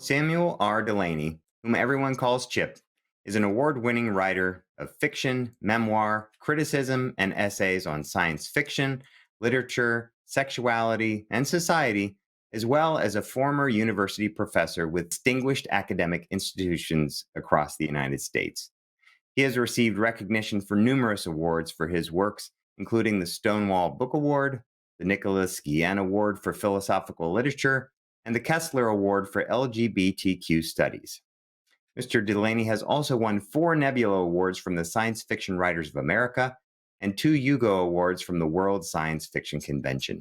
Samuel R. Delany, whom everyone calls Chip, is an award winning writer of fiction, memoir, criticism, and essays on science fiction, literature, sexuality, and society, as well as a former university professor with distinguished academic institutions across the United States. He has received recognition for numerous awards for his works, including the Stonewall Book Award, the Nicholas Guillen Award for Philosophical Literature, and the Kessler Award for LGBTQ Studies. Mr. Delany has also won 4 Nebula Awards from the Science Fiction Writers of America and 2 Hugo Awards from the World Science Fiction Convention.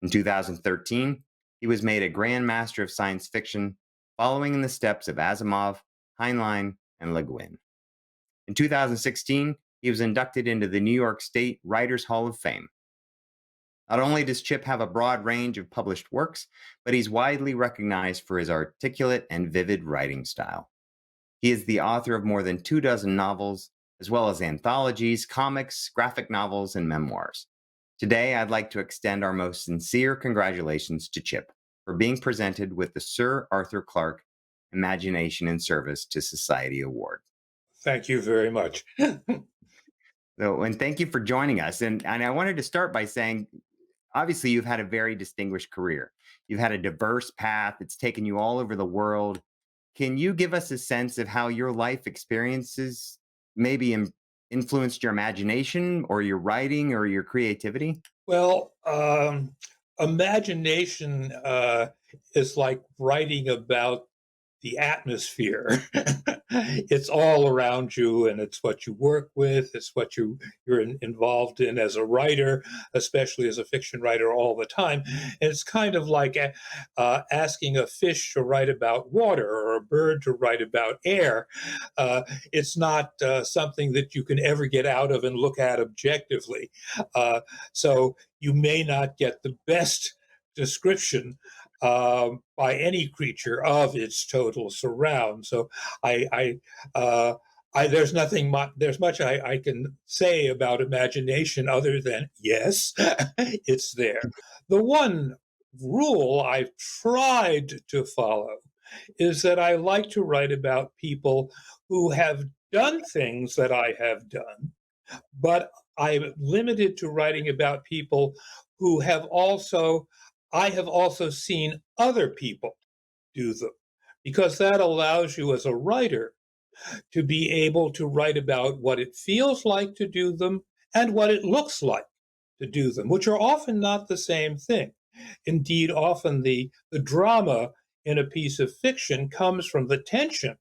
In 2013, he was made a Grand Master of Science Fiction, following in the steps of Asimov, Heinlein, and Le Guin. In 2016, he was inducted into the New York State Writers Hall of Fame. Not only does Chip have a broad range of published works, but he's widely recognized for his articulate and vivid writing style. He is the author of more than 24 novels, as well as anthologies, comics, graphic novels, and memoirs. Today, I'd like to extend our most sincere congratulations to Chip for being presented with the Sir Arthur Clarke Imagination and Service to Society Award. Thank you very much. And thank you for joining us. And I wanted to start by saying, obviously, you've had a very distinguished career. You've had a diverse path. It's taken you all over the world. Can you give us a sense of how your life experiences maybe influenced your imagination or your writing or your creativity? Well, imagination is like writing about the atmosphere. It's all around you, and it's what you work with. It's what involved in as a writer, especially as a fiction writer, all the time. And it's kind of like asking a fish to write about water or a bird to write about air. It's not something that you can ever get out of and look at objectively. So you may not get the best description by any creature of its total surround. So there's much I can say about imagination other than yes, it's there. The one rule I've tried to follow is that I like to write about people who have done things that I have done, but I'm limited to writing about people who I have also seen other people do them, because that allows you as a writer to be able to write about what it feels like to do them and what it looks like to do them, which are often not the same thing. Indeed, often the drama in a piece of fiction comes from the tension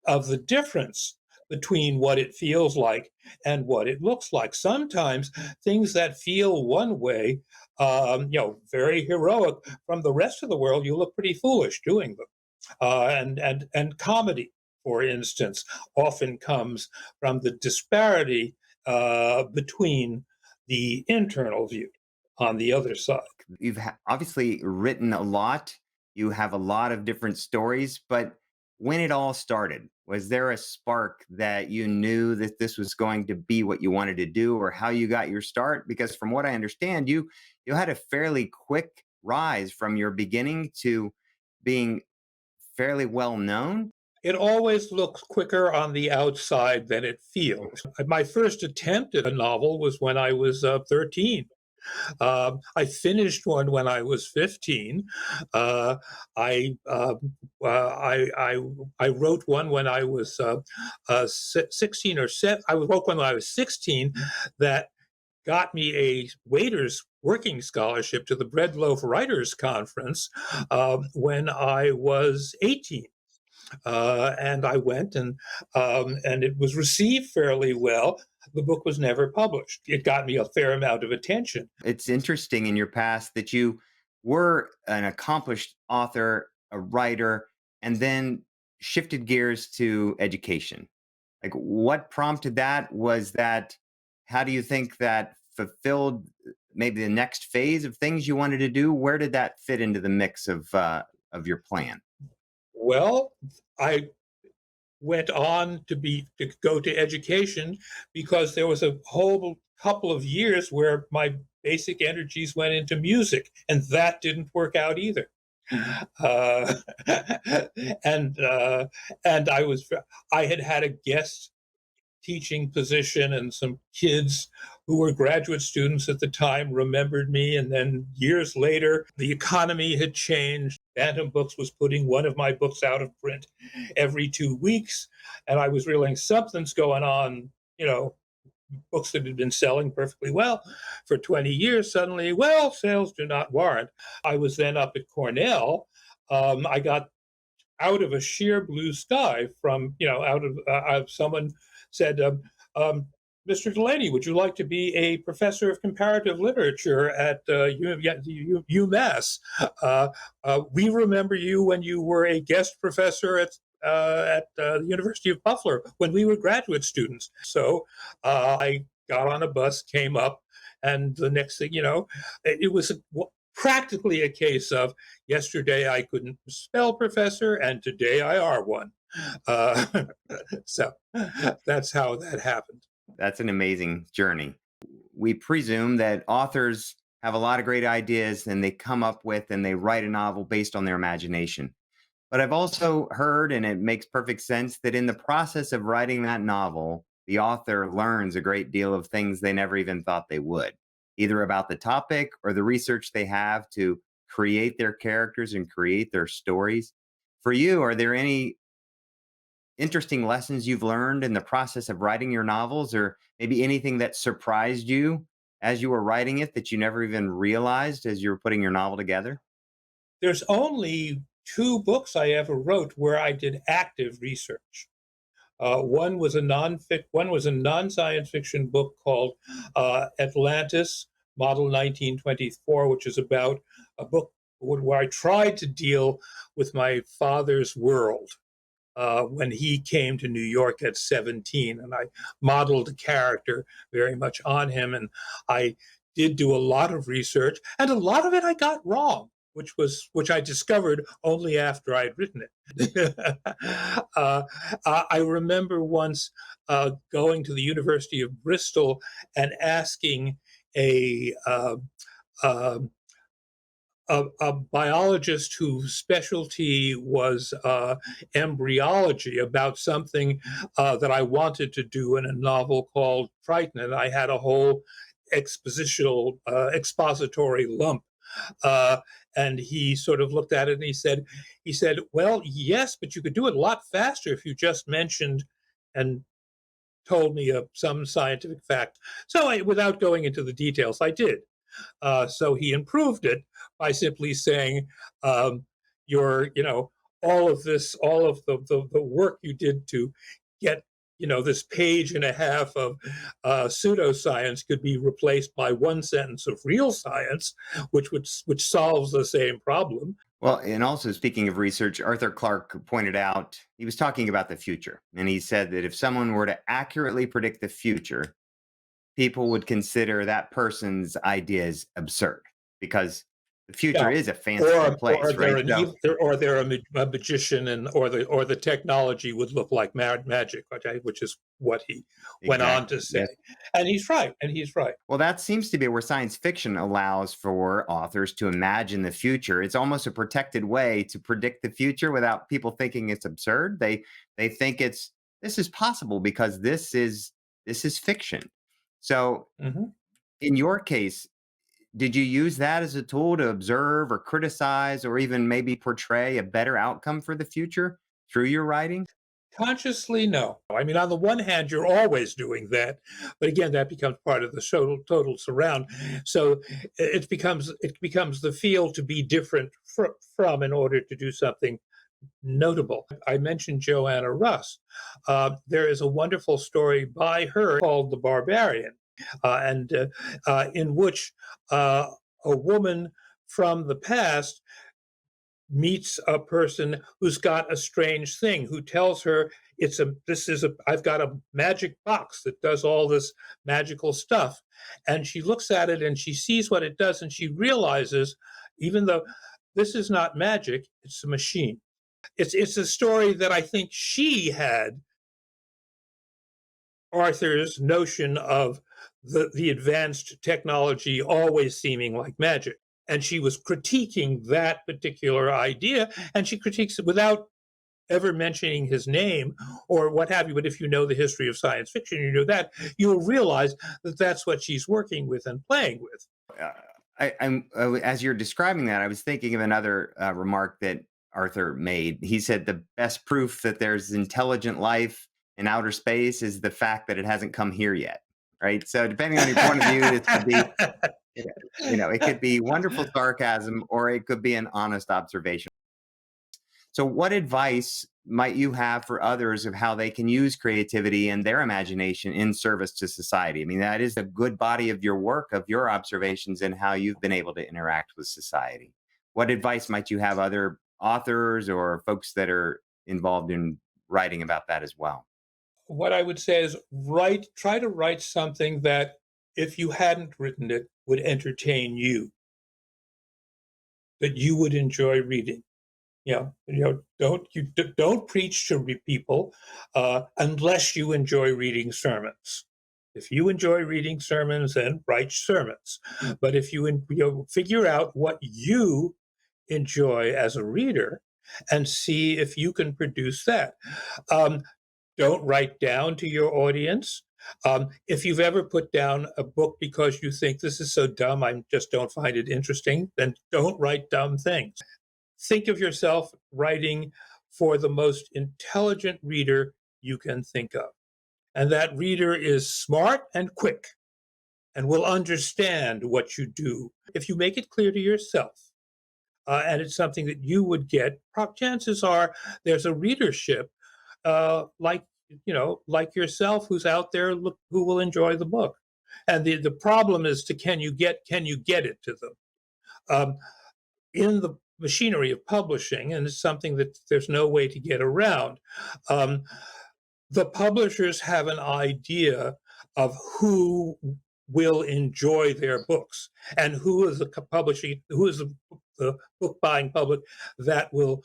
of the difference between what it feels like and what it looks like. Sometimes things that feel one way, very heroic from the rest of the world, you look pretty foolish doing them. And comedy, for instance, often comes from the disparity between the internal view on the other side. You've obviously written a lot. You have a lot of different stories, but when it all started, was there a spark that you knew that this was going to be what you wanted to do, or how you got your start? Because from what I understand, you had a fairly quick rise from your beginning to being fairly well known. It always looks quicker on the outside than it feels. My first attempt at a novel was when I was 13. I finished one when I was 15. Uh, I, uh, I wrote one when I was 16 or 7. I wrote one when I was 16 that got me a waiter's working scholarship to the Bread Loaf Writers Conference when I was 18. And I went, and it was received fairly well. The book was never published. It got me a fair amount of attention. It's interesting in your past that you were an accomplished author, a writer, and then shifted gears to education. Like, what prompted that? Was that, how do you think that fulfilled maybe the next phase of things you wanted to do? Where did that fit into the mix of your plan? Well, I went on to go to education because there was a whole couple of years where my basic energies went into music, and that didn't work out either. uh, and and I had a guest teaching position, and some kids who were graduate students at the time remembered me. And then years later, the economy had changed. Bantam Books was putting one of my books out of print every 2 weeks, and I was realizing something's going on. Books that had been selling perfectly well for 20 years suddenly, well, sales do not warrant. I was then up at Cornell. I got out of a sheer blue sky from, someone said, um, Mr. Delany, would you like to be a professor of comparative literature at UMass? We remember you when you were a guest professor at the University of Buffalo when we were graduate students. So I got on a bus, came up, and the next thing you know, it was practically a case of yesterday I couldn't spell professor, and today I are one. Uh, so that's how that happened. That's an amazing journey. We presume that authors have a lot of great ideas and they come up with and they write a novel based on their imagination. But I've also heard, and it makes perfect sense, that in the process of writing that novel, the author learns a great deal of things they never even thought they would, either about the topic or the research they have to create their characters and create their stories. For you, are there any interesting lessons you've learned in the process of writing your novels, or maybe anything that surprised you as you were writing it that you never even realized as you were putting your novel together? There's only two books I ever wrote where I did active research. One was a non-science fiction book called Atlantis, Model 1924, which is about a book where I tried to deal with my father's world when he came to New York at 17, and I modeled a character very much on him. And I did do a lot of research, and a lot of it I got wrong, which I discovered only after I'd written it. I remember once going to the University of Bristol and asking a uh, a biologist whose specialty was embryology about something that I wanted to do in a novel called Triton. And I had a whole expository lump. Uh, and he sort of looked at it and he said, well, yes, but you could do it a lot faster if you just mentioned and told me some scientific fact. So without going into the details, I did. So he improved it by simply saying, all of this, all of the work you did to get, this page and a half of pseudoscience could be replaced by one sentence of real science, which solves the same problem. Well, and also speaking of research, Arthur Clarke pointed out he was talking about the future. And he said that if someone were to accurately predict the future, people would consider that person's ideas absurd because the future Yeah, is a fanciful or place, right? So, they're a magician, and or the technology would look like magic, okay, which is what he went on to exactly. say. Yes. And he's right. And he's right. Well, that seems to be where science fiction allows for authors to imagine the future. It's almost a protected way to predict the future without people thinking it's absurd. They think this is possible because this is fiction. So, Mhm. in your case, did you use that as a tool to observe or criticize or even maybe portray a better outcome for the future through your writing? Consciously, no. I mean, on the one hand, you're always doing that, but again, that becomes part of the total surround. So it becomes the field to be different from in order to do something notable. I mentioned Joanna Russ. There is a wonderful story by her called The Barbarian, and in which a woman from the past meets a person who's got a strange thing, who tells her I've got a magic box that does all this magical stuff. And she looks at it and she sees what it does, and she realizes, even though this is not magic, it's a machine. It's a story that I think she had Arthur's notion of the advanced technology always seeming like magic. and she was critiquing that particular idea, and she critiques it without ever mentioning his name or what have you. But if you know the history of science fiction, you know that, you'll realize that that's what she's working with and playing with. uh, as you're describing that, I was thinking of another remark that Arthur made. He said the best proof that there's intelligent life in outer space is the fact that it hasn't come here yet. Right. So depending on your point of view, this could be, it could be wonderful sarcasm or it could be an honest observation. So, what advice might you have for others of how they can use creativity and their imagination in service to society? I mean, that is a good body of your work, of your observations, and how you've been able to interact with society. What advice might you have other authors or folks that are involved in writing about that as well? What I would say is try to write something that, if you hadn't written it, would entertain you, that you would enjoy reading. Don't preach to people unless you enjoy reading sermons. If you enjoy reading sermons, then write sermons. But if figure out what you enjoy as a reader and see if you can produce that. Um, don't write down to your audience. If you've ever put down a book because you think this is so dumb, I just don't find it interesting, then don't write dumb things. Think of yourself writing for the most intelligent reader you can think of. And that reader is smart and quick and will understand what you do. If you make it clear to yourself, and it's something that you would get, chances are there's a readership like yourself who's out there who will enjoy the book. And the problem is to can you get it to them? In the machinery of publishing, and it's something that there's no way to get around. Um, the publishers have an idea of who will enjoy their books and who is the book buying public that will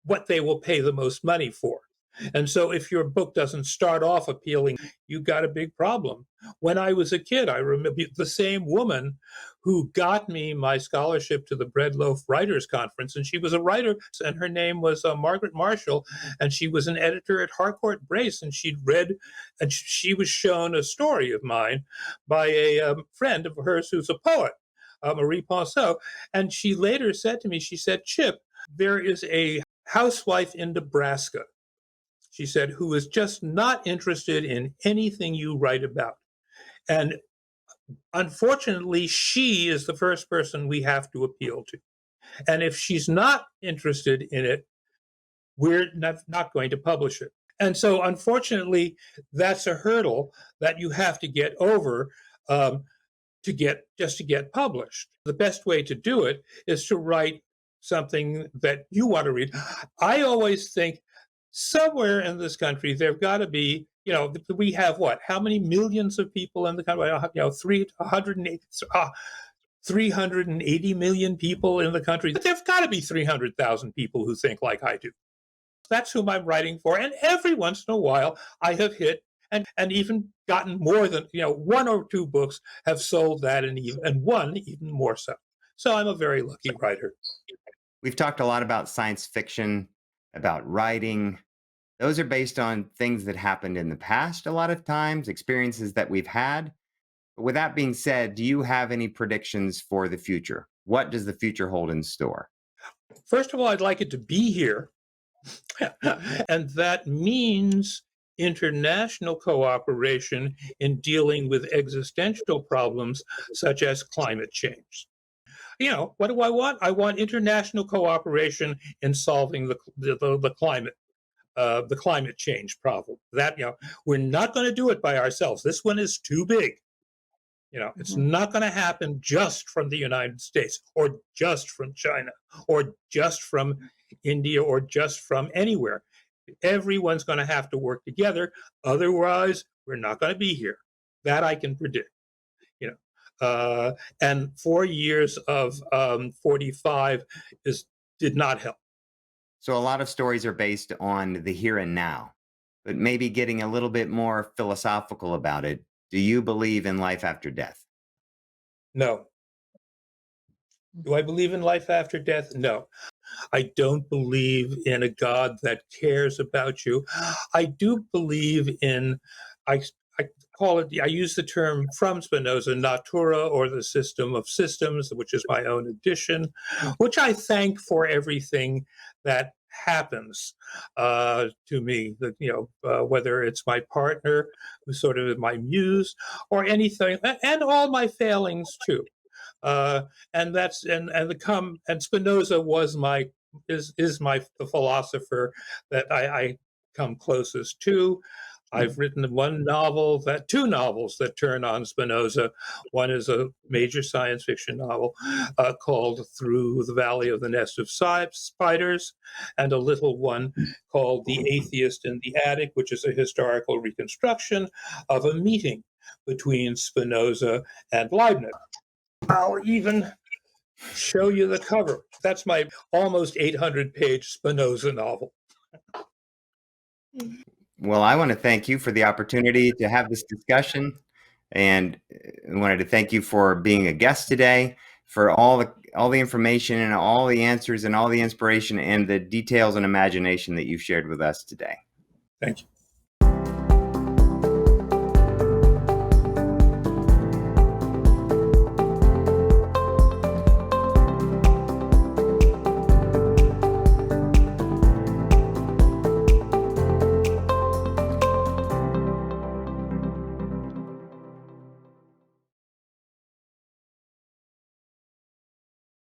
what they will pay the most money for. And so if your book doesn't start off appealing, you've got a big problem. When I was a kid, I remember the same woman who got me my scholarship to the Bread Loaf Writers Conference, and she was a writer, and her name was Margaret Marshall, and she was an editor at Harcourt Brace, and she'd read, and she was shown a story of mine by a friend of hers who's a poet, Marie Ponceau, and she later said to me, she said, Chip, there is a housewife in Nebraska, she said, who is just not interested in anything you write about. And unfortunately, she is the first person we have to appeal to. And if she's not interested in it, we're not going to publish it. And so, unfortunately, that's a hurdle that you have to get over to get published. The best way to do it is to write something that you want to read. I always think somewhere in this country there've got to be, we have what, how many millions of people in the country, 380 million people in the country. There've got to be 300,000 people who think like I do. That's whom I'm writing for, and every once in a while I have hit and even gotten more than, one or two books have sold that, and one even more so. So I'm a very lucky writer. We've talked a lot about science fiction, about writing. Those are based on things that happened in the past, a lot of times, experiences that we've had. But with that being said, do you have any predictions for the future? What does the future hold in store? First of all, I'd like it to be here. And that means international cooperation in dealing with existential problems such as climate change. What do I want? I want international cooperation in solving the climate change problem. That we're not going to do it by ourselves. This one is too big. It's not going to happen just from the United States or just from China or just from India or just from anywhere. Everyone's going to have to work together. Otherwise, we're not going to be here. That I can predict. And 4 years of 45 did not help. So, a lot of stories are based on the here and now, but maybe getting a little bit more philosophical about it. Do you believe in life after death? No. Do I believe in life after death? No. I don't believe in a God that cares about you. I do believe in, I, I call it, I use the term from Spinoza, natura, or the system of systems, which is my own addition, which I thank for everything that happens to me. That whether it's my partner, who's sort of my muse, or anything, and all my failings too. Uh, and that's and the come and Spinoza was my is my the philosopher that I come closest to. I've written two novels that turn on Spinoza. One is a major science fiction novel called Through the Valley of the Nest of Spiders, and a little one called The Atheist in the Attic, which is a historical reconstruction of a meeting between Spinoza and Leibniz. I'll even show you the cover. That's my almost 800-page Spinoza novel. Well, I want to thank you for the opportunity to have this discussion, and I wanted to thank you for being a guest today, for all the information and all the answers and all the inspiration and the details and imagination that you've shared with us today. Thank you.